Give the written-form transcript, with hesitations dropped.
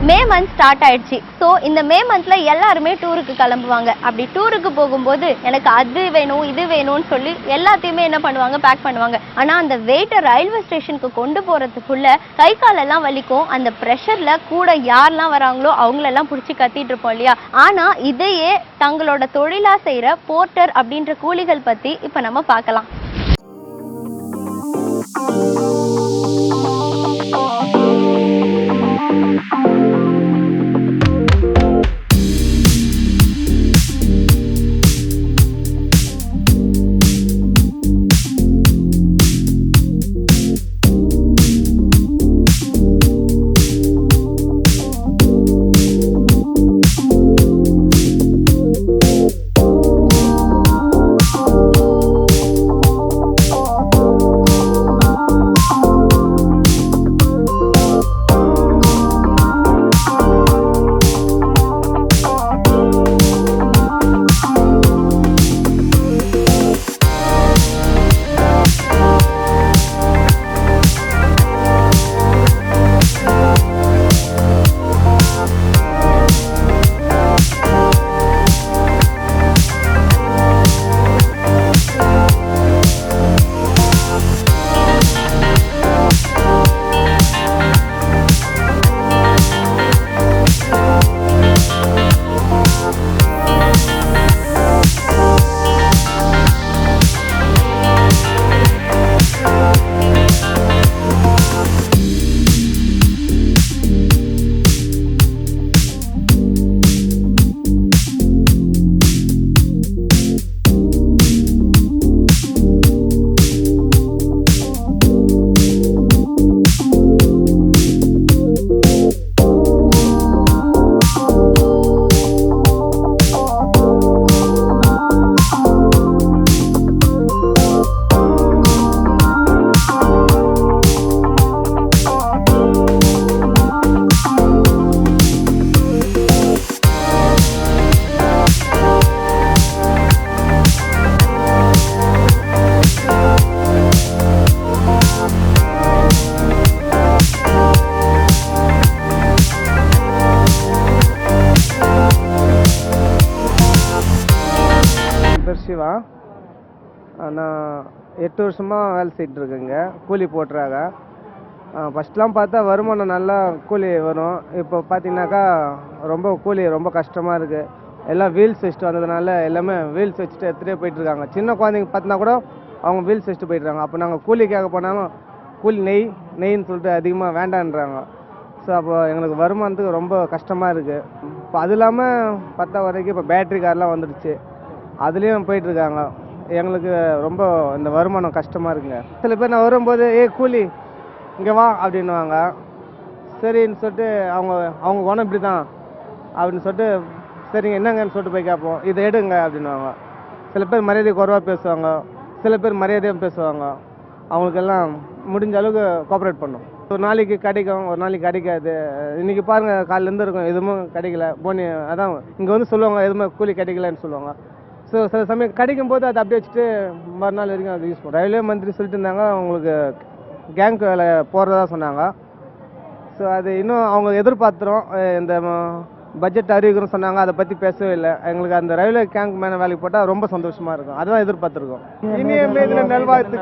May month start ஆயிடுச்சு. So இந்த மே மந்த்ல எல்லாருமே டூருக்கு கிளம்புவாங்க. அப்படி டூருக்கு போகும்போது எனக்கு அது வேணும் இது வேணும்னு சொல்லி எல்லாத்தையுமே என்ன பண்ணுவாங்க, பேக் பண்ணுவாங்க. ஆனா அந்த வெயிட்டை ரயில்வே ஸ்டேஷனுக்கு கொண்டு போறதுக்குள்ள கை காலெல்லாம் வலிக்கும். அந்த ப்ரெஷர்ல கூட யாரெல்லாம் வராங்களோ அவங்களெல்லாம் பிடிச்சி கத்திட்டு இருப்போம் இல்லையா. ஆனா இதையே தங்களோட தொழிலா செய்யற போர்ட்டர் அப்படின்ற கூலிகள் பத்தி இப்ப நம்ம பார்க்கலாம். சிவா, நான் 8 வருஷமாக வேலை செய்துட்டு இருக்கேங்க. கூலி போட்டுறாங்க. ஃபஸ்ட்லாம் பார்த்தா வருமானம் நல்லா கூலி வரும். இப்போ பார்த்தீங்கன்னாக்கா கூலி ரொம்ப கஷ்டமாக இருக்குது. எல்லாம் வீல்ஸ் வச்சுட்டு வந்ததுனால எல்லாமே வீல்ஸ் வச்சுட்டு எடுத்துகிட்டே போயிட்டுருக்காங்க. சின்ன குழந்தைங்க பார்த்தினா கூட அவங்க வீல்ஸ் வச்சுட்டு போயிட்டுருக்காங்க. அப்போ நாங்கள் கூலி கேட்க போனாலும் கூலி நெய்ன்னு சொல்லிட்டு அதிகமாக வேண்டான்றாங்க. ஸோ அப்போ எங்களுக்கு வருமானத்துக்கு ரொம்ப கஷ்டமாக இருக்குது. இப்போ அது இல்லாமல் பார்த்தா வரைக்கும் இப்போ பேட்ரி கார்லாம் வந்துடுச்சு, அதுலேயும் போயிட்டுருக்காங்க. எங்களுக்கு ரொம்ப இந்த வருமானம் கஷ்டமாக இருக்குங்க. சில பேர் நான் வரும்போது கூலி இங்கே வா அப்படின்வாங்க. சரின்னு சொல்லிட்டு அவங்க குணம் இப்படி தான் அப்படின்னு சொல்லிட்டு சரிங்க என்னங்கன்னு சொல்லிட்டு போய் கேட்போம். இதை எடுங்க அப்படின்வாங்க. சில பேர் மரியாதை குறைவாக பேசுவாங்க, சில பேர் மரியாதையாக பேசுவாங்க. அவங்களுக்கெல்லாம் முடிஞ்ச அளவுக்கு கோஆப்ரேட் பண்ணும். ஒரு நாளைக்கு கிடைக்கும், ஒரு நாளைக்கு கிடைக்காது. இன்றைக்கி பாருங்கள், காலையிலேருந்து இருக்கும் எதுவும் கிடைக்கல. போனி அதான் இங்கே வந்து சொல்லுவாங்க எதுவுமே கூலி கிடைக்கலன்னு சொல்லுவாங்க. ஸோ சில சமயம் கிடைக்கும் போது அதை அப்படியே வச்சுட்டு மறுநாள் வரைக்கும் அதை யூஸ் பண்ணுவோம். ரயில்வே மந்திரி சொல்லிட்டு இருந்தாங்க உங்களுக்கு கேங்க் வேலை போகிறதா சொன்னாங்க. ஸோ அது இன்னும் அவங்க எதிர்பார்த்துறோம். இந்த பட்ஜெட் அறிவிக்கிறோம் சொன்னாங்க, அதை பற்றி பேசவே இல்லை. எங்களுக்கு அந்த ரயில்வே கேங்க் மேலே வேலைக்கு போட்டால் ரொம்ப சந்தோஷமாக இருக்கும். அதுதான் எதிர்பார்த்துருக்கோம். இனிய மேதின நல்வாழ்த்து.